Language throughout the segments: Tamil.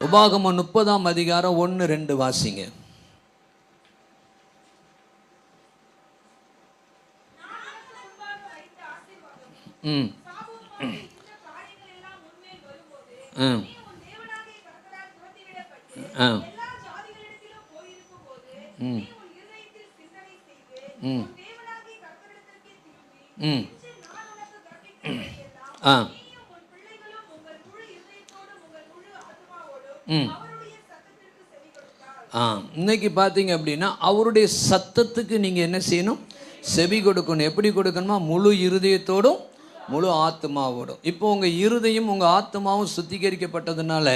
உபாகமம் 30ஆம் அதிகாரம் 1-2 வாசிங்க. ம் ம் ம் ம் ம் ஆ ம் இன்னைக்கு பார்த்தீங்க அப்படின்னா அவருடைய சத்தத்துக்கு நீங்கள் என்ன செய்யணும்? செவி கொடுக்கணும். எப்படி கொடுக்கணுமா? முழு இருதயத்தோடும் முழு ஆத்மாவோடும். இப்போ உங்கள் இருதயம் உங்கள் ஆத்மாவும் சுத்திகரிக்கப்பட்டதுனால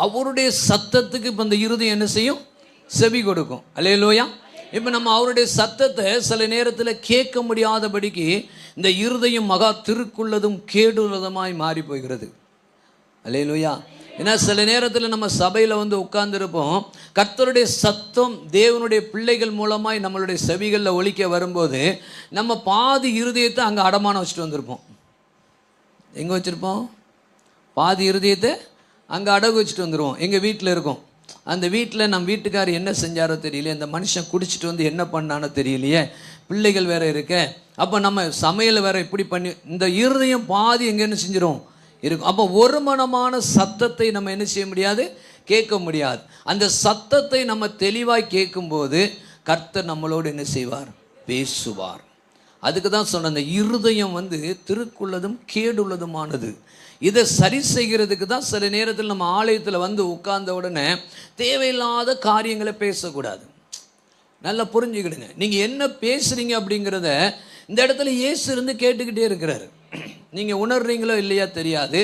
அவருடைய சத்தத்துக்கு இப்போ இந்த இருதயம் என்ன செய்யும்? செவி கொடுக்கும். அல்லேலூயா. இப்போ நம்ம அவருடைய சத்தத்தை சில நேரத்தில் கேட்க முடியாதபடிக்கு இந்த இருதயம் மகா திருக்குள்ளதும் கேடுள்ளதுமாய் மாறி போகிறது. அல்லேலூயா. ஏன்னா சில நேரத்தில் நம்ம சபையில் வந்து உட்கார்ந்துருப்போம். கர்த்தருடைய சத்தம் தேவனுடைய பிள்ளைகள் மூலமாய் நம்மளுடைய செவிகளில் ஒலிக்க வரும்போது நம்ம பாதி இருதயத்தை அங்கே அடமானம் வச்சுட்டு வந்திருப்போம். எங்கே வச்சுருப்போம்? பாதி இருதயத்தை அங்கே அடகு வச்சுட்டு வந்துடுவோம். எங்கள் வீட்டில் இருக்கோம். அந்த வீட்டில் நம்ம வீட்டுக்காரர் என்ன செஞ்சாரோ தெரியலையே, அந்த மனுஷன் குடிச்சிட்டு வந்து என்ன பண்ணானோ தெரியலையே, பிள்ளைகள் வேறு இருக்க, அப்போ நம்ம சமையல் வேறு இப்படி பண்ணி இந்த இருதயம் பாதி எங்கேன்னு செஞ்சிடும் இருக்கும். அப்போ ஒரு மனமான சத்தத்தை நம்ம என்ன செய்ய முடியாது? கேட்க முடியாது. அந்த சத்தத்தை நம்ம தெளிவாய் கேட்கும்போது கர்த்தர் நம்மளோடு என்ன செய்வார்? பேசுவார். அதுக்கு தான் சொன்ன அந்த இருதயம் வந்து திருக்குள்ளதும் கேடுள்ளதுமானது. இதை சரி செய்கிறதுக்கு தான் சில நேரத்தில் நம்ம ஆலயத்தில் வந்து உட்கார்ந்த உடனே தேவையில்லாத காரியங்களை பேசக்கூடாது. நல்லா புரிஞ்சுக்கிடுங்க. நீங்கள் என்ன பேசுகிறீங்க அப்படிங்கிறத இந்த இடத்துல இயேசு இருந்து கேட்டுக்கிட்டே இருக்கிறாரு. நீங்கள் உணர்றீங்களோ இல்லையா தெரியாது.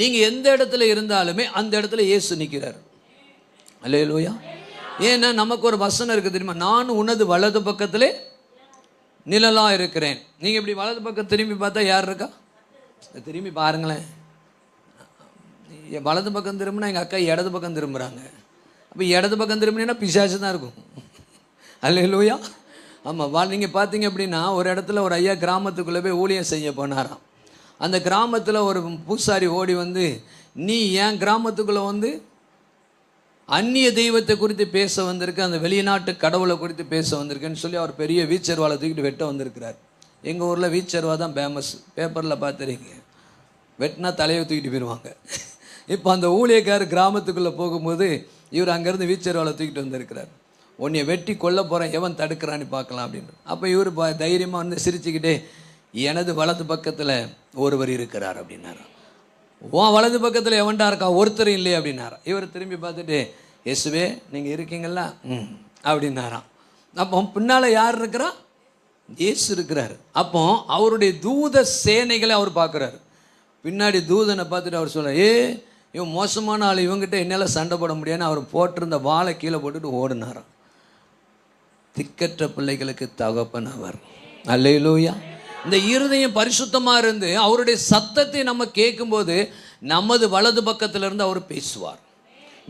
நீங்கள் எந்த இடத்துல இருந்தாலுமே அந்த இடத்துல இயேசு நிற்கிறார். அல்லேலூயா. ஏன்னா நமக்கு ஒரு வசனம் இருக்குது தெரியுமா? நான் உனது வலது பக்கத்திலே நிழலாக இருக்கிறேன். நீங்கள் இப்படி வலது பக்கம் திரும்பி பார்த்தா யார் இருக்கா? திரும்பி பாருங்களேன். வலது பக்கம் திரும்பினா எங்கள் அக்கா இடது பக்கம் திரும்புகிறாங்க. அப்போ இடது பக்கம் திரும்பினா பிசாசு தான் இருக்கும். அல்லேலூயா. ஆமாம். நீங்கள் பார்த்தீங்க அப்படின்னா ஒரு இடத்துல ஒரு ஐயா கிராமத்துக்குள்ளே போய் ஊழியம் செய்ய போனாராம். அந்த கிராமத்தில் ஒரு பூசாரி ஓடி வந்து, நீ என் கிராமத்துக்குள்ளே வந்து அந்நிய தெய்வத்தை குறித்து பேச வந்திருக்க, அந்த வெளிநாட்டு கடவுளை குறித்து பேச வந்திருக்கேன்னு சொல்லி அவர் பெரிய வீச்சர்வாலை தூக்கிட்டு வெட்ட வந்திருக்கிறார். எங்கள் ஊரில் வீச்சர்வா தான் ஃபேமஸ். பேப்பரில் பார்த்துருக்கீங்க. வெட்டினா தலையை தூக்கிட்டு போயிடுவாங்க. இப்போ அந்த ஊழியக்காரர் கிராமத்துக்குள்ளே போகும்போது இவர் அங்கேருந்து வீச்சர்வாலை தூக்கிட்டு வந்திருக்கிறார். உன்னை வெட்டி கொல்ல போகிறேன், எவன் தடுக்கிறான்னு பார்க்கலாம் அப்படின்னு. அப்போ இவர் தைரியமாக வந்து சிரிச்சுக்கிட்டே, எனது வலது பக்கத்தில் ஒருவர் இருக்கிறார் அப்படின்னாரு. உன் வலது பக்கத்தில் எவன்டா இருக்கா? ஒருத்தர் இல்லையே அப்படின்னாரா. இவர் திரும்பி பார்த்துட்டு, இயேசுவே நீங்கள் இருக்கீங்களா அப்படின்னாராம். அப்போ பின்னால் யார் இருக்கிறா? இயேசு இருக்கிறார். அப்போ அவருடைய தூத சேனைகளை அவர் பார்க்குறாரு. பின்னாடி தூதனை பார்த்துட்டு அவர் சொல்கிறார், இவன் மோசமான ஆள், இவங்ககிட்ட என்னால் சண்டை போட முடியாதுன்னு அவர் போட்டிருந்த வாழை கீழே போட்டுட்டு ஓடினாராம். திக்கற்ற பிள்ளைகளுக்கு தகப்பன் அவர். அல்லேலூயா. இந்த இருதயம் பரிசுத்தமாக இருந்து அவருடைய சத்தத்தை நம்ம கேட்கும்போது நமது வலது பக்கத்திலிருந்து அவர் பேசுவார்.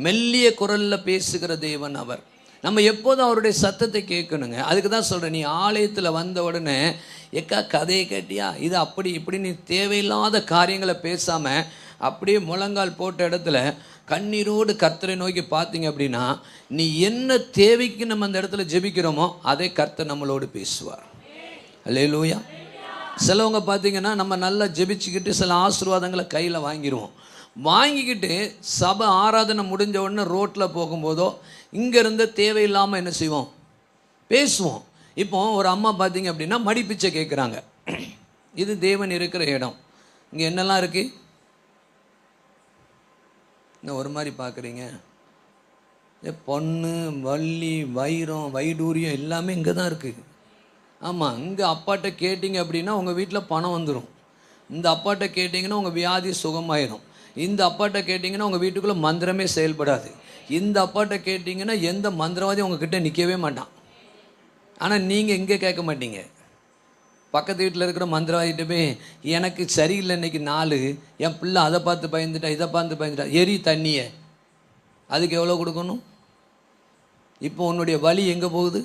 மெல்லிய குரலில் பேசுகிற தேவன் அவர். நம்ம எப்போதும் அவருடைய சத்தத்தை கேட்கணுங்க. அதுக்கு தான் சொல்கிறேன், நீ ஆலயத்தில் வந்த உடனே எக்கா கதையை கேட்டியா, இது அப்படி இப்படி நீ தேவையில்லாத காரியங்களை பேசாமல் அப்படியே முழங்கால் போட்ட இடத்துல கண்ணீரோடு கர்த்தரை நோக்கி பார்த்தீங்க அப்படின்னா, நீ என்ன தேவைக்கு நம்ம அந்த இடத்துல ஜெபிக்கிறோமோ அதை கர்த்தர் நம்மளோடு பேசுவார். அல்லேலூயா. சிலவங்க பார்த்தீங்கன்னா நம்ம நல்லா ஜெபிச்சுக்கிட்டு சில ஆசீர்வாதங்களை கையில் வாங்கிடுவோம். வாங்கிக்கிட்டு சபை ஆராதனை முடிஞ்ச உடனே ரோட்டில் போகும்போதோ இங்கேருந்து தேவையில்லாமல் என்ன செய்வோம்? பேசுவோம். இப்போ ஒரு அம்மா பார்த்தீங்க அப்படின்னா மடிப்பிச்சை கேட்குறாங்க. இது தேவன் இருக்கிற இடம். இங்கே என்னெல்லாம் இருக்குது? இன்னும் ஒரு மாதிரி பார்க்குறீங்க. பொண்ணு, வள்ளி, வைரம், வைடூரியம் எல்லாமே இங்கே தான் இருக்குது. ஆமாம். இங்கே அப்பாட்ட கேட்டிங்க அப்படின்னா உங்கள் வீட்டில் பணம் வந்துடும். இந்த அப்பாட்ட கேட்டிங்கன்னா உங்கள் வியாதி சுகமாயிடும். இந்த அப்பாட்ட கேட்டிங்கன்னா உங்கள் வீட்டுக்குள்ளே மந்திரமே செயல்படாது. இந்த அப்பாட்ட கேட்டிங்கன்னா எந்த மந்திரவாதியும் உங்ககிட்ட நிற்கவே மாட்டான். ஆனால் நீங்கள் இங்கே கேட்க மாட்டீங்க. பக்கத்து வீட்டில் இருக்கிற மந்திரவாதிகிட்ட போய், எனக்கு சரியில்லை இன்னைக்கு நாள், என் பிள்ளை அதை பார்த்து பயந்துட்டா, இதை பார்த்து பயந்துட்டா, எரி தண்ணியை, அதுக்கு எவ்வளோ கொடுக்கணும்? இப்போ உன்னுடைய வலி எங்கே போகுது?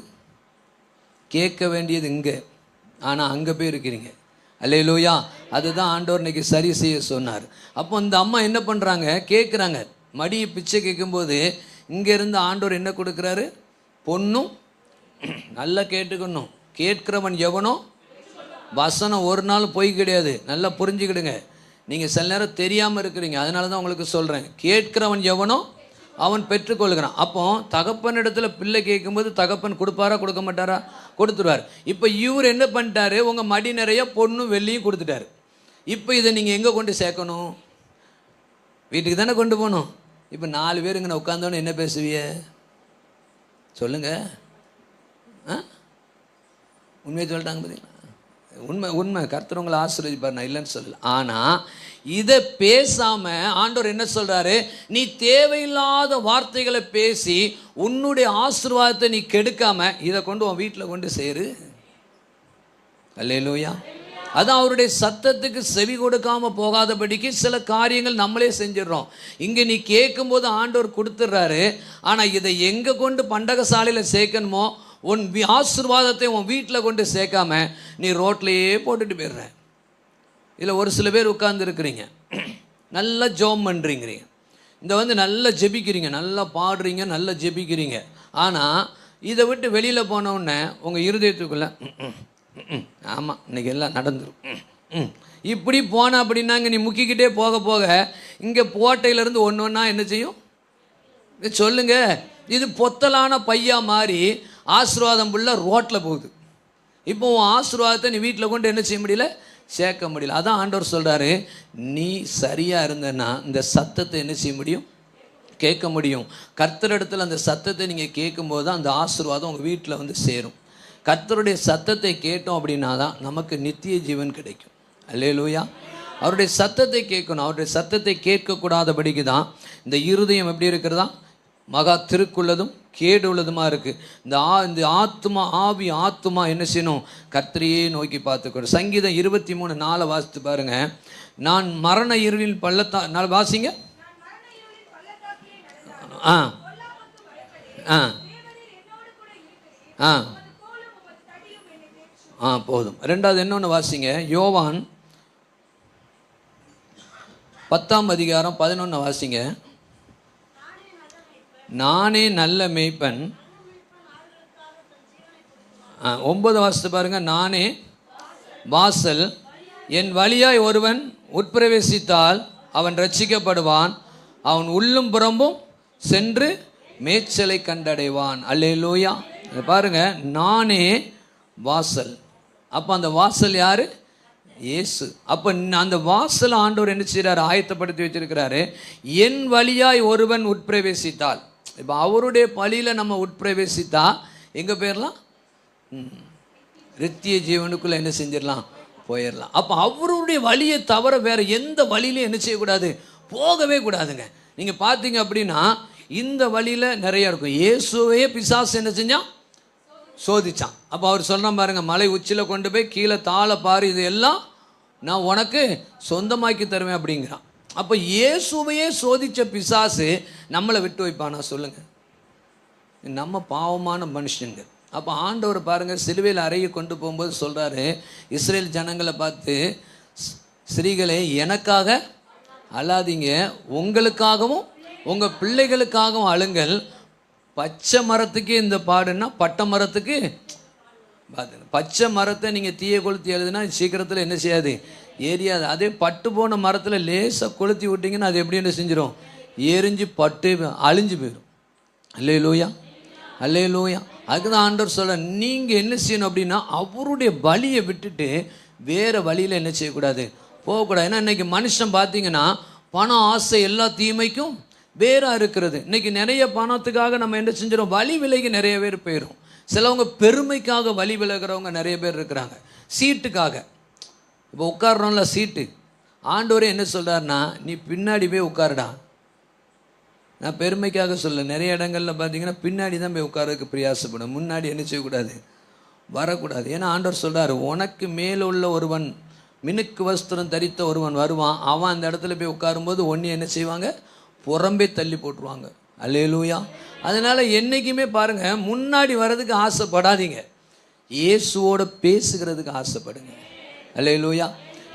கேட்க வேண்டியது இங்கே, ஆனால் அங்கே போய் இருக்கிறீங்க. அல்லேலூயா. அதுதான் ஆண்டவர் இன்னைக்கு சரி செய்ய சொன்னார். அப்போ இந்த அம்மா என்ன பண்ணுறாங்க? கேட்குறாங்க. மடியை பிச்சை கேட்கும்போது இங்கேருந்து ஆண்டவர் என்ன கொடுக்குறாரு? பொண்ணும். நல்லா கேட்டுக்கணும், கேட்கிறவன் எவனோ வசனம் ஒரு நாள் பொய் கிடையாது. நல்லா புரிஞ்சுக்கிடுங்க. நீங்கள் சில நேரம் தெரியாமல் இருக்கிறீங்க, அதனால தான் உங்களுக்கு சொல்கிறேன். கேட்கிறவன் எவனோ அவன் பெற்றுக்கொள்கிறான். அப்போ தகப்பன் இடத்துல பிள்ளை கேட்கும்போது தகப்பன் கொடுப்பாரா கொடுக்க மாட்டாரா? கொடுத்துருவார். இப்போ இவர் என்ன பண்ணிட்டாரு? உங்கள் மடி நிறைய பொண்ணும் வெள்ளியும் கொடுத்துட்டாரு. இப்போ இதை நீங்கள் எங்கே கொண்டு சேர்க்கணும்? வீட்டுக்கு தானே கொண்டு போகணும். இப்போ 4 பேர் இங்கே உட்காந்தோன்னு என்ன பேசுவிய சொல்லுங்க? உண்மையை சொல்லிட்டாங்க பார்த்தீங்களா? உண்மை கர்த்தர் உங்களை ஆசீர்வதிப்பார், நான் இல்லைன்னு சொல்லல. ஆனால் இதை பேசாமல் ஆண்டவர் என்ன சொல்கிறாரு? நீ தேவையில்லாத வார்த்தைகளை பேசி உன்னுடைய ஆசீர்வாதத்தை நீ கெடுக்காம இதை கொண்டு உன் வீட்டில் கொண்டு சேரு. அல்லேலூயா. அதான் அவருடைய சத்தத்துக்கு செவி கொடுக்காமல் போகாதபடிக்கு சில காரியங்கள் நம்மளே செஞ்சிடறோம். இங்கே நீ கேட்கும்போது ஆண்டவர் கொடுத்துட்றாரு. ஆனால் இதை எங்கே கொண்டு பண்டகசாலையில் சேர்க்கணுமோ உன் ஆசீர்வாதத்தை உன் வீட்டில் கொண்டு சேர்க்காம நீ ரோட்லேயே போட்டுட்டு போயிடுற. இதில் ஒரு சில பேர் உட்கார்ந்துருக்கிறீங்க, நல்லா ஜெபம் பண்ணுறீங்கிறீங்க, இந்த நல்லா ஜெபிக்கிறீங்க, நல்லா பாடுறீங்க, நல்லா ஜெபிக்கிறீங்க. ஆனால் இதை விட்டு வெளியில் போனவுடனே உங்கள் இருதயத்துக்குள்ளே ஆமாம் இன்றைக்கி எல்லாம் நடந்துடும் இப்படி போன அப்படின்னா இங்கே நீ முக்கிக்கிட்டே போக போக இங்கே போட்டையிலேருந்து ஒன்று ஒன்றா என்ன செய்யும் சொல்லுங்க? இது பொத்தலான பையா மாதிரி ஆசீர்வாதம் ஃபுல்லாக ரோட்டில் போகுது. இப்போ உன் ஆசீர்வாதத்தை நீ வீட்டில் கொண்டு என்ன செய்ய முடியல? சேர்க்க முடியல. அதான் ஆண்டவர் சொல்கிறாரு, நீ சரியாக இருந்தன்னா இந்த சத்தத்தை என்ன செய்ய முடியும்? கேட்க முடியும். கர்த்தரிடத்தில் அந்த சத்தத்தை நீங்கள் கேட்கும்போது தான் அந்த ஆசீர்வாதம் உங்கள் வீட்டில் சேரும். கர்த்தருடைய சத்தத்தை கேட்டோம் அப்படின்னா தான் நமக்கு நித்திய ஜீவன் கிடைக்கும். அல்லேலூயா. அவருடைய சத்தத்தை கேட்கணும். அவருடைய சத்தத்தை கேட்கக்கூடாதபடிக்கு தான் இந்த இருதயம் எப்படி இருக்கிறதா? மகா திருக்குள்ளதும் கேடு உள்ளதுமா இருக்குது. இந்த ஆத்மா ஆவி ஆத்மா என்ன செய்யணும்? கர்த்தரையே நோக்கி பார்த்துக்கணும். சங்கீதம் 23:4 வாசித்து பாருங்க. நான் மரண இருளில் வாசிங்க. ஆ ஆ ஆ ஆ போதும். 2வது இன்னொன்று வாசிங்க. யோவான் 10:11 வாசிங்க. நானே நல்ல மேய்ப்பன். 9 வாசித்து பாருங்க. நானே வாசல், என் வழியாய் ஒருவன் உட்பிரவேசித்தால் அவன் ரட்சிக்கப்படுவான், அவன் உள்ளும் புறம்பும் சென்று மேய்ச்சலை கண்டடைவான். அல்லேலூயா. பாருங்க, நானே வாசல். அப்போ அந்த வாசல் யாரு? இயேசு. அப்போ அந்த வாசல் ஆண்டவர் என்ன செய்கிறார்? ஆயத்தப்படுத்தி வச்சிருக்கிறாரு. என் வழியாய் ஒருவன் உட்பிரவேசித்தால், இப்போ அவருடைய பழியில் நம்ம உட்பிரவேசித்தா எங்கே போயிடலாம்? நித்திய ஜீவனுக்குள்ளே என்ன செஞ்சிடலாம்? போயிடலாம். அப்போ அவருடைய வழியை தவிர வேறு எந்த வழியிலையும் என்ன செய்யக்கூடாது? போகவே கூடாதுங்க. நீங்கள் பார்த்தீங்க அப்படின்னா இந்த வழியில் நிறையா இருக்கும். இயேசுவையே பிசாசு என்ன செஞ்சான்? சோதிச்சான். அப்போ அவர் சொல்கிறான் பாருங்க, மலை உச்சியில் கொண்டு போய் கீழே தாழ பாரு, இது எல்லாம் நான் உனக்கு சொந்தமாக்கி தருவேன் அப்படிங்கிறான். அப்போ இயேசுவையே சோதித்த பிசாசு நம்மளை விட்டு வைப்பானா? சொல்லுங்கள். நம்ம பாவமான மனுஷங்க. அப்போ ஆண்டவர் பாருங்கள், சிலுவையில் அறையை கொண்டு போகும்போது சொல்கிறாரு, இஸ்ரேல் ஜனங்களை பார்த்து, ஸ்திரீகளே எனக்காக அழாதீங்க, உங்களுக்காகவும் உங்கள் பிள்ளைகளுக்காகவும் அழுங்கள். பச்சை மரத்துக்கே இந்த பாடுன்னா பட்டை மரத்துக்கு பார்த்து, பச்சை மரத்தை நீங்கள் தீயை கொளுத்தி எழுதுனா சீக்கிரத்தில் என்ன செய்யாது? எரியாது. அதே பட்டு போன மரத்தில் லேசாக கொளுத்தி விட்டிங்கன்னா அது எப்படி என்ன செஞ்சிடும்? எரிஞ்சு பட்டு அழிஞ்சு போயிடும். அல்லேலூயா, அல்லேலூயா. அதுக்கு தான் ஆண்டவர் சொல்ல, நீங்கள் என்ன செய்யணும் அப்படின்னா அவருடைய வழியை விட்டுட்டு வேறு வழியில் என்ன செய்யக்கூடாது? போகக்கூடாது. ஏன்னா இன்றைக்கி மனுஷன் பார்த்தீங்கன்னா பணம் ஆசை எல்லா தீமைக்கும் வேறாக இருக்கிறது. இன்றைக்கி நிறைய பணத்துக்காக நம்ம என்ன செஞ்சிடும்? வழி விலகி நிறைய பேர் போயிடும். சிலவங்க பெருமைக்காக வழி விலகிறவங்க நிறைய பேர் இருக்கிறாங்க. சீட்டுக்காக, இப்போ உட்கார்றோம்ல சீட்டு, ஆண்டவரே என்ன சொல்கிறாருன்னா, நீ பின்னாடி போய் உட்காருடா. நான் பெருமைக்காக சொல்ல, நிறைய இடங்களில் பார்த்தீங்கன்னா பின்னாடி தான் போய் உட்காரதுக்கு பிரயாசப்படும், முன்னாடி என்ன செய்யக்கூடாது? வரக்கூடாது. ஏன்னா ஆண்டவர் சொல்கிறார், உனக்கு மேலுள்ள ஒருவன், மினுக்கு வஸ்திரம் தரித்த ஒருவன் வருவான், அவன் அந்த இடத்துல போய் உட்காரும்போது ஒன்று என்ன செய்வாங்க? புறம்பே தள்ளி போட்டுருவாங்க. அல்லேலூயா. அதனால் என்றைக்குமே பாருங்கள், முன்னாடி வர்றதுக்கு ஆசைப்படாதீங்க, இயேசுவோட பேசுகிறதுக்கு ஆசைப்படுங்க. அல்லேலூயா.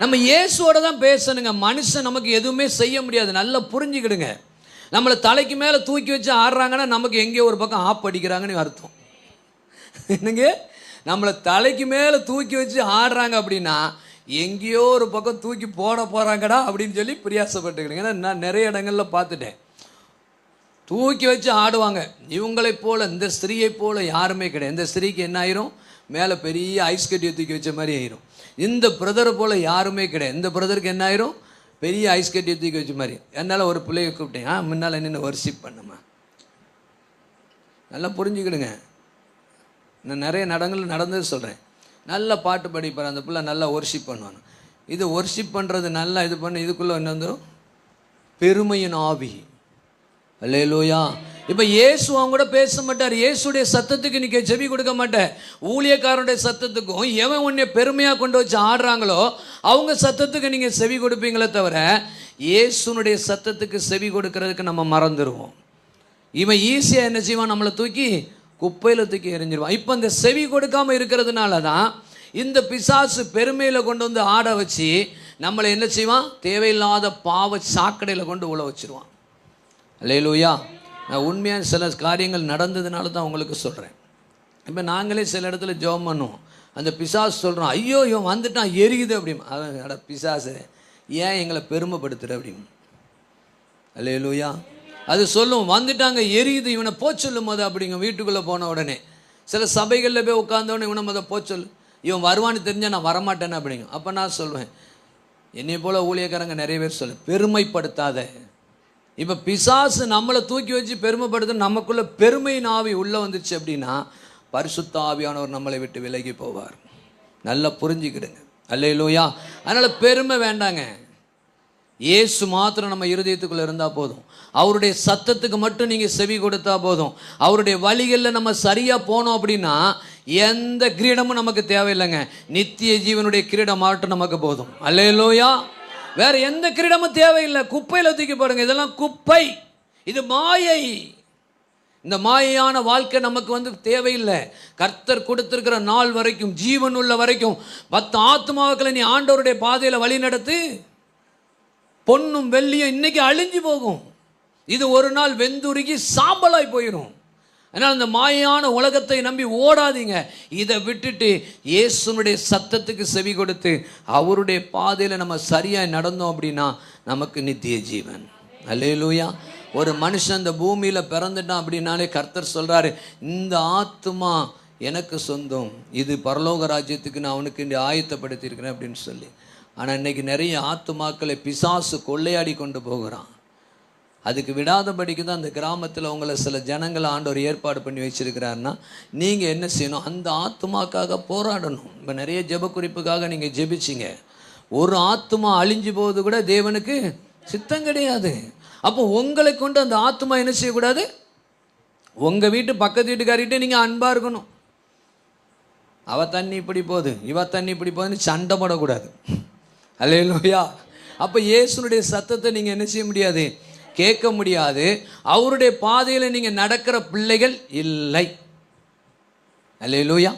நம்ம இயேசுவோட தான் பேசணுங்க. மனுஷன் நமக்கு எதுவுமே செய்ய முடியாது. நல்லா புரிஞ்சுக்கிடுங்க. நம்மளை தலைக்கு மேலே தூக்கி வச்சு ஆடுறாங்கன்னா நமக்கு எங்கேயோ ஒரு பக்கம் ஆப் அடிக்கிறாங்கன்னு அர்த்தம். என்னங்க, நம்மளை தலைக்கு மேலே தூக்கி வச்சு ஆடுறாங்க அப்படின்னா எங்கேயோ ஒரு பக்கம் தூக்கி போட போகிறாங்கடா அப்படின்னு சொல்லி பிரியாசப்பட்டுக்கிறேன். ஏன்னா நான் நிறைய இடங்களில் பார்த்துட்டேன், தூக்கி வச்சு ஆடுவாங்க. இவங்களை போல், இந்த ஸ்திரீயை போல் யாருமே கிடையாது. இந்த ஸ்திரீக்கு என்ன ஆயிரும், மேலே பெரிய ஐஸ் கட்டியை தூக்கி வச்ச மாதிரி ஆயிரும். இந்த பிரதரை போல் யாருமே கிடையாது. இந்த பிரதருக்கு என்ன ஆயிரும், பெரிய ஐஸ் கட்டியை தூக்கி வச்ச மாதிரி. என்னால் ஒரு பிள்ளையை கூப்பிட்டேன், முன்னால் நின்று வர்ஷிப் பண்ணுமா. நல்லா புரிஞ்சுக்கிடுங்க, நான் நிறைய நடங்கள் நடந்தது சொல்கிறேன். நல்லா பாட்டு படிப்பார் அந்த பிள்ளை, நல்லா ஒர்ஷிப் பண்ணுவாங்க. இது ஒர்ஷிப் பண்ணுறது நல்லா இது பண்ணி இதுக்குள்ளே என்ன வந்துடும், பெருமையின் ஆவி. அல்லேலூயா. இப்போ இயேசு அவங்க கூட பேச மாட்டார். இயேசுடைய சத்தத்துக்கு நீ செவி கொடுக்க மாட்டேன். ஊழியக்காரனுடைய சத்தத்துக்கும் எவன் உன்னை பெருமையாக கொண்டு வச்சு ஆடுறாங்களோ அவங்க சத்தத்துக்கு நீங்கள் செவி கொடுப்பீங்களே தவிர இயேசுனுடைய சத்தத்துக்கு செவி கொடுக்கறதுக்கு நம்ம மறந்துடுவோம். இவன் ஈஸியாக என்ன செய்வான், நம்மளை தூக்கி குப்பையில் தூக்கி எறிஞ்சிருவான். இப்போ இந்த செவி கொடுக்காமல் இருக்கிறதுனால தான் இந்த பிசாசு பெருமையில் கொண்டு வந்து ஆட வச்சு நம்மளை என்ன செய்வான், தேவையில்லாத பாவ சாக்கடையில் கொண்டு உழ வச்சிருவான். அல்லேலூயா. நான் உண்மையாக சில காரியங்கள் நடந்ததுனால தான் உங்களுக்கு சொல்கிறேன். இப்போ நாங்களே சில இடத்துல ஜெபம் பண்ணுவோம், அந்த பிசாசு சொல்கிறோம், ஐயோ இவன் வந்துட்டான் எரியுது அப்படின்னு. அட பிசாசு, ஏன் எங்களை பெருமைப்படுத்துகிற அப்படின்னு. அல்லேலூயா. அது சொல்லும், வந்துட்டாங்க எரியுது, இவனை போச்சொல்லும் போது அப்படிங்க. வீட்டுக்குள்ளே போன உடனே சில சபைகளில் போய் உட்காந்தோடனே இவனை மொதல் போச்சொல்லு, இவன் வருவான்னு தெரிஞ்சால் நான் வரமாட்டேன்னு அப்படிங்க. அப்போ நான் சொல்லுவேன், என்னை போல் ஊழியக்காரங்க நிறைய பேர் சொல்லு, பெருமைப்படுத்தாத. இப்போ பிசாசு நம்மளை தூக்கி வச்சு பெருமைப்படுத்த, நமக்குள்ளே பெருமையின் ஆவி உள்ளே வந்துச்சு அப்படின்னா பரிசுத்த ஆவியானவர் நம்மளை விட்டு விலகி போவார். நல்லா புரிஞ்சுக்கிடுங்க. அல்லேலூயா. அதனால் பெருமை வேண்டாங்க. இயேசு மாத்திரம் நம்ம இருதயத்துக்குள்ளே இருந்தால் போதும். அவருடைய சத்தத்துக்கு மட்டும் நீங்கள் செவி கொடுத்தா போதும். அவருடைய வழிகளில் நம்ம சரியாக போனோம் அப்படின்னா எந்த கிரீடமும் நமக்கு தேவையில்லைங்க. நித்திய ஜீவனுடைய கிரீடம் மாட்டும் நமக்கு போதும். அல்லேலூயா. வேற எந்த கிரீடமும் தேவையில்லை. குப்பையில் தூக்கி போடுங்க, இதெல்லாம் குப்பை, இது மாயை. இந்த மாயையான வாழ்க்கை நமக்கு தேவையில்லை. கர்த்தர் கொடுத்திருக்கிற நாள் வரைக்கும், ஜீவன் உள்ள வரைக்கும் 10 ஆத்மாக்களை நீ ஆண்டவருடைய பாதையில் வழி நடத்து. பொன்னும் வெள்ளியும் இன்னைக்கு அழிஞ்சு போகும், இது ஒரு நாள் வெந்துருகி சாம்பலாய் போயிடும். அதனால் இந்த மாயான உலகத்தை நம்பி ஓடாதீங்க. இதை விட்டுட்டு இயேசுனுடைய சத்தத்துக்கு செவி கொடுத்து அவருடைய பாதையில் நம்ம சரியாக நடந்தோம் அப்படின்னா நமக்கு நித்திய ஜீவன். அல்லேலூயா. ஒரு மனுஷன் இந்த பூமியில் பிறந்துட்டான் அப்படின்னாலே கர்த்தர் சொல்கிறாரு, இந்த ஆத்துமா எனக்கு சொந்தம், இது பரலோக ராஜ்யத்துக்கு நான் அவனுக்கு இன்று ஆயத்தப்படுத்தியிருக்கிறேன் அப்படின்னு சொல்லி. ஆனால் இன்றைக்கி நிறைய ஆத்துமாக்களை பிசாசு கொள்ளையாடி கொண்டு போகிறான். அதுக்கு விடாதபடிக்கு தான் அந்த கிராமத்தில் உங்களை சில ஜனங்களை ஆண்டவர் ஏற்பாடு பண்ணி வச்சிருக்கிறாருன்னா நீங்கள் என்ன செய்யணும், அந்த ஆத்துமாக்காக போராடணும். இப்போ நிறைய ஜெப குறிப்புக்காக நீங்கள் ஜெபிச்சிங்க, ஒரு ஆத்துமா அழிஞ்சு போவது கூட தேவனுக்கு சித்தம் கிடையாது. அப்போ உங்களை கொண்டு அந்த ஆத்துமா என்ன செய்யக்கூடாது, உங்கள் வீட்டு பக்கத்து வீட்டுக்காரிகிட்டே நீங்கள் அன்பாக இருக்கணும். அவ தண்ணி இப்படி போகுது, இவ தண்ணி இப்படி போகுதுன்னு சண்டை போடக்கூடாது. அல்லேலூயா. அப்போ இயேசுனுடைய சத்தத்தை நீங்கள் என்ன செய்ய முடியாது, கேட்க முடியாது. அவருடைய பாதையில் நீங்கள் நடக்கிற பிள்ளைகள் இல்லை. அல்லேலூயா.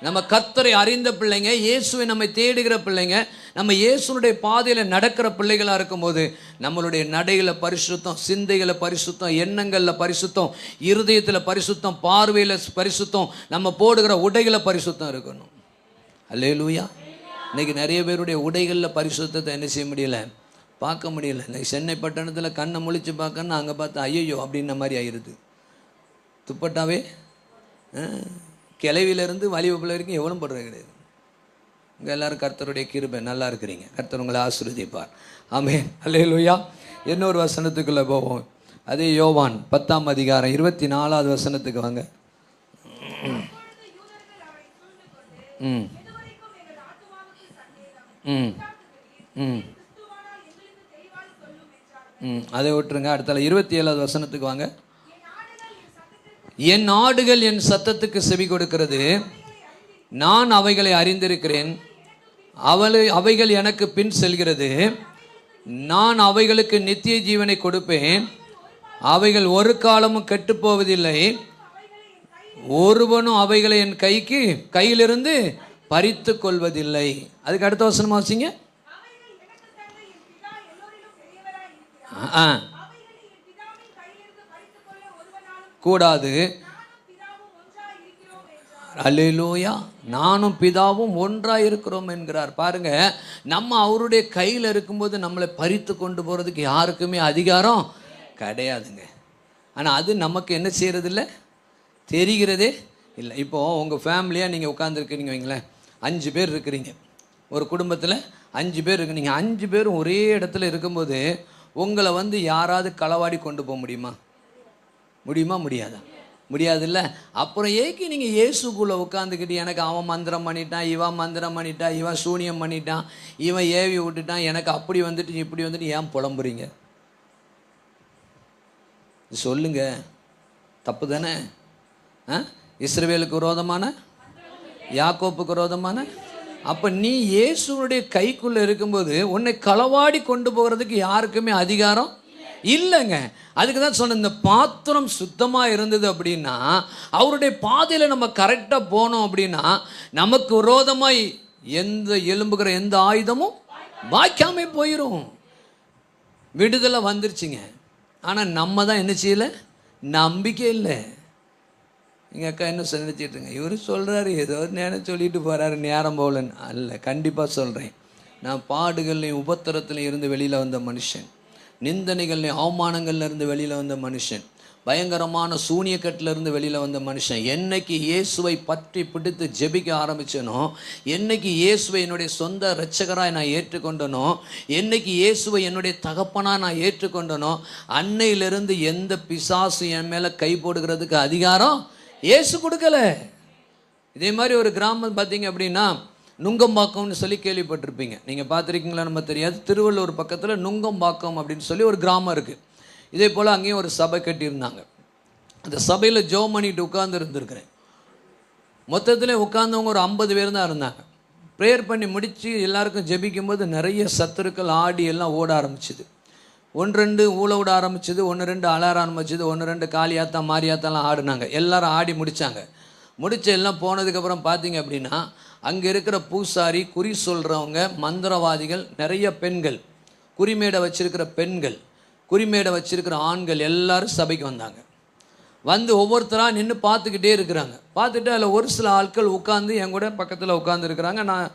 நம்ம கர்த்தரை அறிந்த பிள்ளைங்க, இயேசுவை நம்மை தேடுகிற பிள்ளைங்க, நம்ம இயேசுனுடைய பாதையில் நடக்கிற பிள்ளைகளாக இருக்கும்போது நம்மளுடைய நடையில் பரிசுத்தம், சிந்தைகளில் பரிசுத்தம், எண்ணங்களில் பரிசுத்தம், இருதயத்தில் பரிசுத்தம், பார்வையில் பரிசுத்தம், நம்ம போடுகிற உடைகளை பரிசுத்தம் இருக்கணும். அல்லேலூயா. இன்றைக்கி நிறைய பேருடைய உடைகளில் பரிசுத்தத்தை என்ன செய்ய முடியல, பார்க்க முடியல. இன்றைக்கி சென்னை பட்டணத்தில் கண்ணை முழிச்சு பார்க்கணுன்னா அங்கே பார்த்தா ஐயோ அப்படின்ன மாதிரி ஆயிடுது. துப்பட்டாவே கிளவியிலேருந்து வலிவப்பில் வரைக்கும் எவனும் படுறது கிடையாது. இங்கே எல்லோரும் கர்த்தருடைய கிருபை, நல்லா இருக்கிறீங்க, கர்த்தர் உங்களை ஆசீர்வதிப்பார். ஆமென். அல்லேலூயா. இன்னொரு வசனத்துக்குள்ளே போவோம். அதே யோவான் 10ஆம் அதிகாரம் 24வது வசனத்துக்கு வாங்க. அதை விட்டுருங்க. அடுத்தால 27வது வசனத்துக்கு வாங்க. என் ஆடுகள் என் சத்தத்துக்கு செவி கொடுக்கிறது, நான் அவைகளை அறிந்திருக்கிறேன், அவைகள் எனக்கு பின் செல்கிறது, நான் அவைகளுக்கு நித்திய ஜீவனை கொடுப்பேன், அவைகள் ஒரு காலமும் கெட்டுப்போவதில்லை, ஒருவனும் அவைகளை என் கையிலிருந்து பறித்து கொள்வதில்லை. அதுக்கு அடுத்த வசனம் வாசிங்க. கூடாது. அல்லேலூயா. நானும் பிதாவும் ஒன்றாக இருக்கிறோம் என்கிறார். பாருங்க, நம்ம அவருடைய கையில் இருக்கும்போது நம்மளை பறித்து கொண்டு போகிறதுக்கு யாருக்குமே அதிகாரம் கிடையாதுங்க. ஆனால் அது நமக்கு என்ன செய்கிறதில்ல, தெரிகிறதே இல்லை. இப்போது உங்கள் ஃபேமிலியாக நீங்கள் உட்காந்துருக்கிறீங்க வைங்களேன், 5 பேர் இருக்கிறீங்க, ஒரு குடும்பத்தில் 5 பேர் இருக்கு. நீங்கள் 5 பேரும் ஒரே இடத்துல இருக்கும்போது உங்களை யாராவது களவாடி கொண்டு போக முடியுமா? முடியாதா? முடியாதுல்ல. அப்புறம் ஏக்கு நீங்கள் இயேசுக்குள்ளே உட்காந்துக்கிட்டு எனக்கு அவன் மந்திரம் பண்ணிட்டான், இவன் மந்திரம் பண்ணிட்டான், இவன் சூனியம் பண்ணிட்டான், இவன் ஏவி விட்டுட்டான், எனக்கு அப்படி வந்துட்டு இப்படி வந்துட்டு ஏன் புலம்புறீங்க? சொல்லுங்க, தப்பு தானே? இஸ்ரவேலுக்கு விரோதமான, யாக்கோப்புக்கு விரோதமான. அப்போ நீ இயேசுனுடைய கைக்குள்ளே இருக்கும்போது உன்னை களவாடி கொண்டு போகிறதுக்கு யாருக்குமே அதிகாரம் இல்லைங்க. அதுக்கு தான் சொன்ன, இந்த பாத்திரம் சுத்தமாக இருந்தது அப்படின்னா, அவருடைய பாதையில் நம்ம கரெக்டாக போனோம் அப்படின்னா, நமக்கு விரோதமாய் எந்த எழும்புகிற எந்த ஆயுதமும் வாய்க்காமே போயிடும். விடுதலை வந்துருச்சுங்க. ஆனால் நம்ம தான் என்ன செய்யலை, நம்பிக்கை இல்லை. எங்கள் அக்கா என்ன நினச்சிட்டுருங்க, இவர் சொல்கிறாரு ஏதோ நேரம் சொல்லிட்டு போகிறாரு, நேரம் போகலன்னு. அல்ல, கண்டிப்பாக சொல்கிறேன். நான் பாடுகள்லையும் உபத்திரத்துலையும் இருந்து வெளியில் வந்த மனுஷன், நிந்தனைகள்லையும் அவமானங்கள்லேருந்து வெளியில் வந்த மனுஷன், பயங்கரமான சூனியக்கட்டிலேருந்து வெளியில் வந்த மனுஷன். என்னைக்கு இயேசுவை பற்றி பிடித்து ஜெபிக்க ஆரம்பித்தனோ, என்னைக்கு இயேசுவை என்னுடைய சொந்த இரட்சகராக நான் ஏற்றுக்கொண்டனோ, என்னைக்கு இயேசுவை என்னுடைய தகப்பனாக நான் ஏற்றுக்கொண்டனோ, அன்னையிலிருந்து எந்த பிசாசு என் மேலே கை போடுகிறதுக்கு அதிகாரம் இயேசு கொடுக்கல. இதே மாதிரி ஒரு கிராமம் பார்த்தீங்க அப்படின்னா, நுங்கம்பாக்கம்னு சொல்லி கேள்விப்பட்டிருப்பீங்க. நீங்கள் பார்த்துருக்கீங்களா நம்ம தெரியாது. திருவள்ளூர் பக்கத்தில் நுங்கம்பாக்கம் அப்படின்னு சொல்லி ஒரு கிராமம் இருக்குது. இதே போல் அங்கேயும் ஒரு சபை கட்டியிருந்தாங்க. அந்த சபையில் ஜெபம் பண்ணிட்டு உட்கார்ந்து இருந்திருக்கிறேன். மொத்தத்தில் உட்கார்ந்தவங்க ஒரு 50 பேர் தான் இருந்தாங்க. ப்ரேயர் பண்ணி முடித்து எல்லாருக்கும் ஜெபிக்கும்போது நிறைய சத்துருக்கள் ஆடி எல்லாம் ஓட ஆரம்பிச்சுது. 1-2 ஊழ விட ஆரம்பிச்சது, 1-2 அலற ஆரம்பிச்சது, 1-2 காளியாத்தா மாரியாத்தாலாம் ஆடினாங்க. எல்லாரும் ஆடி முடித்தாங்க. முடிச்சு எல்லாம் போனதுக்கப்புறம் பார்த்தீங்க அப்படின்னா, அங்கே இருக்கிற பூசாரி, குறி சொல்கிறவங்க, மந்திரவாதிகள், நிறைய பெண்கள், குறிமேடை வச்சிருக்கிற பெண்கள், குறிமேடை வச்சிருக்கிற ஆண்கள் எல்லாரும் சபைக்கு வந்தாங்க. வந்து ஒவ்வொருத்தராக நின்று பார்த்துக்கிட்டே இருக்கிறாங்க. பார்த்துட்டு அதில் ஒரு சில ஆட்கள் உட்காந்து என் கூட பக்கத்தில் உட்காந்துருக்கிறாங்க. நான்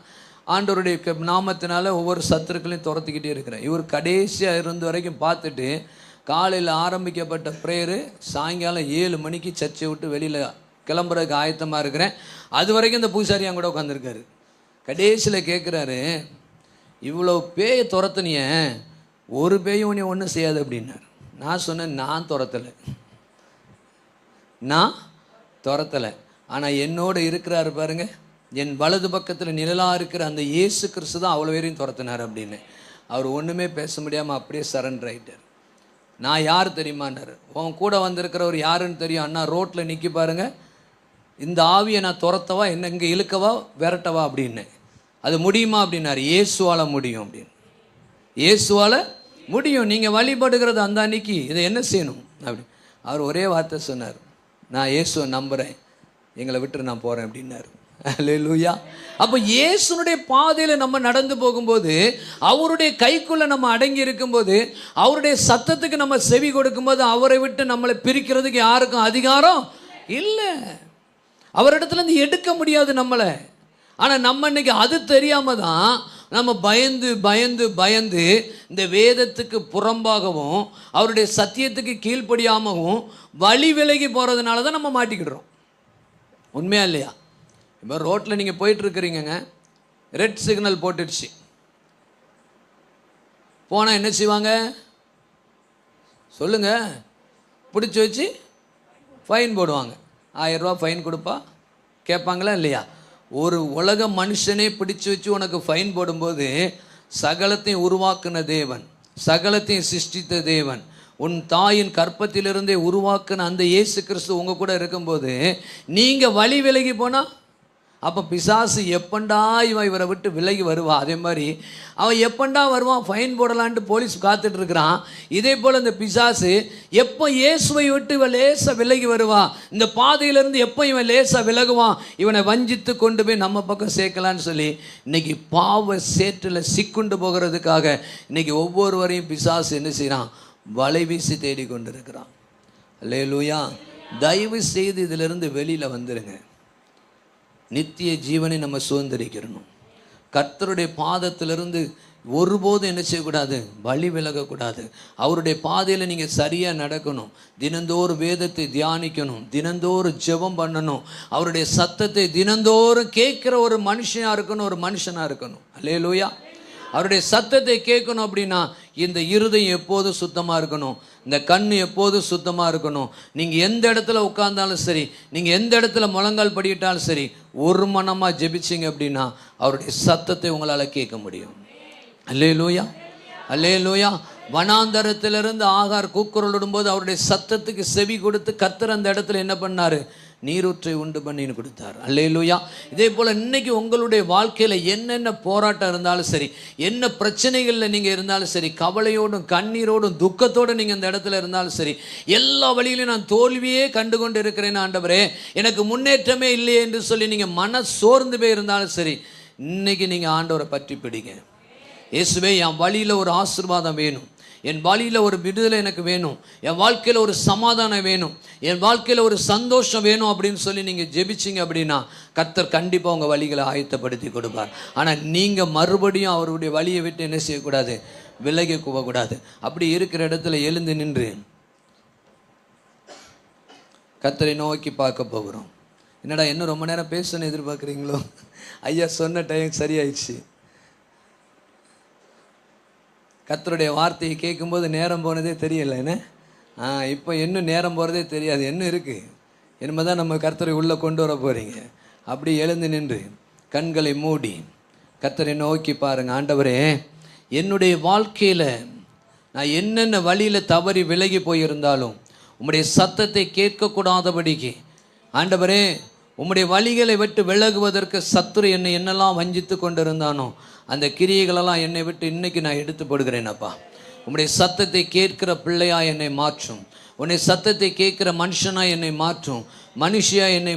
ஆண்டவருடைய நாமத்தினால ஒவ்வொரு சத்துருக்களையும் துரத்திக்கிட்டே இருக்கிறேன். இவர் கடைசியாக இருந்த வரைக்கும் பார்த்துட்டு, காலையில் ஆரம்பிக்கப்பட்ட ப்ரேயரு சாயங்காலம் 7 மணிக்கு சர்ச்சை விட்டு வெளியில் கிளம்புறதுக்கு ஆயத்தமாக இருக்கிறேன். அது வரைக்கும் இந்த பூசாரி என் கூட உட்காந்துருக்காரு. கடைசியில் கேட்குறாரு, இவ்வளோ பேயை துரத்துனிய, ஒரு பேயும் உன்னை ஒன்றும் செய்யாது அப்படின்னார். நான் சொன்னேன், நான் துரத்தலை. ஆனால் என்னோட இருக்கிறாரு பாருங்க, என் வலது பக்கத்தில் நிழலாக இருக்கிற அந்த இயேசு கிறிஸ்து தான் அவ்வளோ பேரையும் துரத்தினார் அப்படின்னு. அவர் ஒன்றுமே பேச முடியாமல் அப்படியே சரண்டர் ஆகிட்டார். நான் யார் தெரியுமான்னார். உன் கூட வந்திருக்கிறவர் யாருன்னு தெரியும் அண்ணா, ரோட்டில் நிற்கி பாருங்கள், இந்த ஆவியை நான் துரத்தவா, என்ன இங்கே இழுக்கவா, விரட்டவா அப்படின்னு. அது முடியுமா அப்படின்னாரு. இயேசுவால் முடியும் அப்படின்னு. இயேசுவால் முடியும். நீங்கள் வழிபடுகிறது அந்த அன்னைக்கு இதை என்ன செய்யணும் அப்படி. அவர் ஒரே வார்த்தை சொன்னார், நான் இயேசுவை நம்புகிறேன், எங்களை விட்டு நான் போகிறேன் அப்படின்னாரு. அல்லேலூயா. அப்போ இயேசுனுடைய பாதையில் நம்ம நடந்து போகும்போது, அவருடைய கைக்குள்ளே நம்ம அடங்கி இருக்கும்போது, அவருடைய சத்தத்துக்கு நம்ம செவி கொடுக்கும்போது, அவரை விட்டு நம்மளை பிரிக்கிறதுக்கு யாருக்கும் அதிகாரம் இல்லை. அவரிடத்துலேருந்து எடுக்க முடியாது நம்மளை. ஆனால் நம்ம இன்னைக்கு அது தெரியாமல் தான் நம்ம பயந்து இந்த வேதத்துக்கு புறம்பாகவும் அவருடைய சத்தியத்துக்கு கீழ்ப்படியாமவும் வழி விலகி போகிறதுனால தான் நம்ம மாட்டிக்கிடுறோம். உண்மையா இல்லையா? இப்போ ரோட்டில் நீங்கள் போயிட்டுருக்கிறீங்க, ரெட் சிக்னல் போட்டுடுச்சு. போனால் என்ன செய்வாங்க சொல்லுங்கள்? பிடிச்சி வச்சு ஃபைன் போடுவாங்க. 1000 ரூபா ஃபைன் கொடுப்பா கேட்பாங்களா இல்லையா? ஒரு உலக மனுஷனே பிடிச்சி வச்சு உனக்கு ஃபைன் போடும்போது, சகலத்தையும் உருவாக்குன தேவன், சகலத்தையும் சிருஷ்டித்த தேவன், உன் தாயின் கற்பத்திலிருந்தே உருவாக்குன அந்த இயேசு கிறிஸ்து உங்கள் கூட இருக்கும்போது நீங்கள் வழி விலகி போனால், அப்போ பிசாசு எப்பண்டா இவரை விட்டு விலகி வருவா. அதே மாதிரி அவன் எப்பண்டா வருவான், ஃபைன் போடலான்ட்டு போலீஸ் காத்துட்ருக்கிறான். இதே போல் இந்த பிசாசு எப்போ இயேசுவை விட்டு இவன் லேசாக விலகி வருவான், இந்த பாதையிலேருந்து எப்போ இவன் லேசாக விலகுவான், இவனை வஞ்சித்து கொண்டு போய் நம்ம பக்கம் சேர்க்கலான்னு சொல்லி இன்றைக்கி பாவ சேற்றில் சிக்குண்டு போகிறதுக்காக இன்றைக்கி ஒவ்வொருவரையும் பிசாசு என்ன செய்கிறான், வலை வீசி தேடி கொண்டு இருக்கிறான். அல்லேலூயா. தயவு செய்து இதிலிருந்து வெளியில் வந்துடுங்க. நித்திய ஜீவனை நம்ம சுதந்திரிக்கிறணும். கர்த்தருடைய பாதத்திலிருந்து ஒருபோதும் என்ன செய்யக்கூடாது, வழி விலகக்கூடாது. அவருடைய பாதையில் நீங்கள் சரியாக நடக்கணும். தினந்தோறும் வேதத்தை தியானிக்கணும், தினந்தோறும் ஜெபம் பண்ணணும், அவருடைய சத்தத்தை தினந்தோறும் கேட்குற ஒரு மனுஷனாக இருக்கணும், ஒரு மனுஷனாக இருக்கணும். அல்லேலூயா. அவருடைய சத்தத்தை கேட்கணும் அப்படின்னா இந்த இருதயம் எப்போதும் சுத்தமாக இருக்கணும், இந்த கண் எப்போதும் சுத்தமாக இருக்கணும். நீங்கள் எந்த இடத்துல உட்கார்ந்தாலும் சரி, நீங்கள் எந்த இடத்துல முழங்கால் படிக்கிட்டாலும் சரி, ஒரு மனமாக ஜெபிச்சிங்க அப்படின்னா அவருடைய சத்தத்தை உங்களால் கேட்க முடியும். அல்லேலூயா, அல்லேலூயா. வனாந்தரத்திலிருந்து ஆகார் கூக்குரலிடும்போது அவருடைய சத்தத்துக்கு செவி கொடுத்து கர்த்தர் அந்த இடத்துல என்ன பண்ணார், நீரூற்றை உண்டு பண்ணின்னு கொடுத்தார். அல்லேலூயா. இதே போல் இன்னைக்கு உங்களுடைய வாழ்க்கையில் என்னென்ன போராட்டம் இருந்தாலும் சரி, என்ன பிரச்சனைகளில் நீங்கள் இருந்தாலும் சரி, கவலையோடும் கண்ணீரோடும் துக்கத்தோடு நீங்கள் இந்த இடத்துல இருந்தாலும் சரி, எல்லா வழியிலும் நான் தோல்வியே கண்டு கொண்டு இருக்கிறேன் ஆண்டவரே, எனக்கு முன்னேற்றமே இல்லையே என்று சொல்லி நீங்கள் மன சோர்ந்து போய் இருந்தாலும் சரி, இன்னைக்கு நீங்கள் ஆண்டவரை பற்றி பிடிங்க. இயேசுவே, என் வழியில் ஒரு ஆசீர்வாதம் வேணும், என் வழியில் ஒரு விடுதலை எனக்கு வேணும், என் வாழ்க்கையில் ஒரு சமாதானம் வேணும், என் வாழ்க்கையில் ஒரு சந்தோஷம் வேணும் அப்படின்னு சொல்லி நீங்கள் ஜெபிச்சிங்க அப்படின்னா கர்த்தர் கண்டிப்பாக உங்கள் வழிகளை ஆயத்தப்படுத்தி கொடுப்பார். ஆனால் நீங்கள் மறுபடியும் அவருடைய வழியை விட்டு என்ன செய்யக்கூடாது, விலகி போகக்கூடாது. அப்படி இருக்கிற இடத்துல எழுந்து நின்று கர்த்தரை நோக்கி பார்க்க போகிறோம். என்னடா இன்னும் ரொம்ப நேரம் பேசணும்னு எதிர்பார்க்குறீங்களோ? ஐயா சொன்ன டைம் சரியாயிடுச்சு. கர்த்தருடைய வார்த்தையை கேட்கும்போது நேரம் போனதே தெரியல. என்ன இப்போ இன்னும் நேரம் போகிறதே தெரியாது, என்ன இருக்குது, இனிமேல் தான் நம்ம கர்த்தரை உள்ளே கொண்டு வர போகிறீங்க. அப்படி எழுந்து நின்று கண்களை மூடி கர்த்தரை நோக்கி பாருங்கள். ஆண்டவரே, என்னுடைய வாழ்க்கையில் நான் என்னென்ன வழியில் தவறி விலகி போயிருந்தாலும் உம்முடைய சத்தத்தை கேட்கக்கூடாதபடிக்கு ஆண்டவரே, உம்முடைய வழிகளை விட்டு விலகுவதற்கு சத்துரு என்னை என்னெல்லாம் வஞ்சித்து கொண்டிருந்தானோ அந்த கிரியைகளெல்லாம் என்னை விட்டு இன்னைக்கு நான் எடுத்து போடுகிறேன். அப்பா, உம்முடைய சத்தத்தை கேட்கிற பிள்ளையா என்னை மாற்றும், உன்னை சத்தத்தை கேட்கிற மனுஷனா என்னை மாற்றும், மனுஷியா என்னை